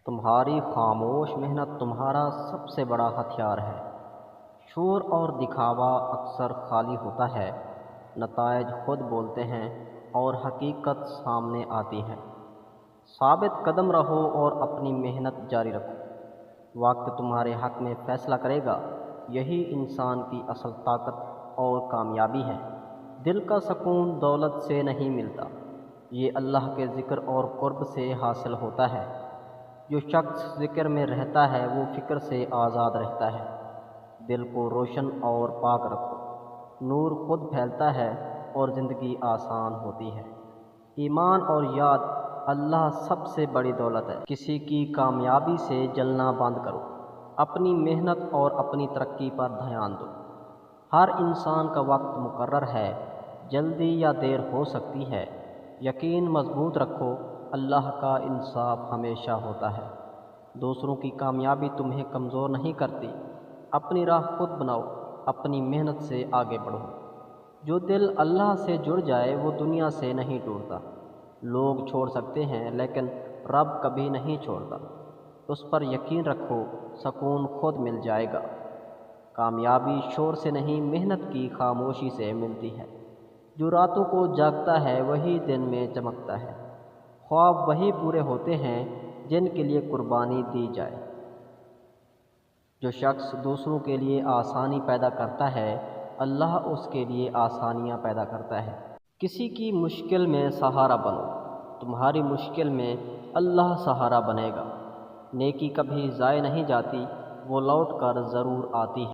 تمہاری خاموش محنت تمہارا سب سے بڑا ہتھیار ہے۔ شور اور دکھاوا اکثر خالی ہوتا ہے، نتائج خود بولتے ہیں اور حقیقت سامنے آتی ہے۔ ثابت قدم رہو اور اپنی محنت جاری رکھو۔ وقت تمہارے حق میں فیصلہ کرے گا۔ یہی انسان کی اصل طاقت اور کامیابی ہے۔ دل کا سکون دولت سے نہیں ملتا، یہ اللہ کے ذکر اور قرب سے حاصل ہوتا ہے۔ جو شخص ذکر میں رہتا ہے وہ فکر سے آزاد رہتا ہے۔ دل کو روشن اور پاک رکھو، نور خود پھیلتا ہے اور زندگی آسان ہوتی ہے۔ ایمان اور یاد اللہ سب سے بڑی دولت ہے۔ کسی کی کامیابی سے جلنا بند کرو، اپنی محنت اور اپنی ترقی پر دھیان دو۔ ہر انسان کا وقت مقرر ہے، جلدی یا دیر ہو سکتی ہے۔ یقین مضبوط رکھو، اللہ کا انصاف ہمیشہ ہوتا ہے۔ دوسروں کی کامیابی تمہیں کمزور نہیں کرتی، اپنی راہ خود بناؤ، اپنی محنت سے آگے بڑھو۔ جو دل اللہ سے جڑ جائے وہ دنیا سے نہیں ٹوٹتا۔ لوگ چھوڑ سکتے ہیں لیکن رب کبھی نہیں چھوڑتا۔ اس پر یقین رکھو، سکون خود مل جائے گا۔ کامیابی شور سے نہیں، محنت کی خاموشی سے ملتی ہے۔ جو راتوں کو جاگتا ہے وہی دن میں چمکتا ہے۔ خواب وہی پورے ہوتے ہیں جن کے لیے قربانی دی جائے۔ جو شخص دوسروں کے لیے آسانی پیدا کرتا ہے، اللہ اس کے لیے آسانیاں پیدا کرتا ہے۔ کسی کی مشکل میں سہارا بنو، تمہاری مشکل میں اللہ سہارا بنے گا۔ نیکی کبھی ضائع نہیں جاتی، وہ لوٹ کر ضرور آتی ہے۔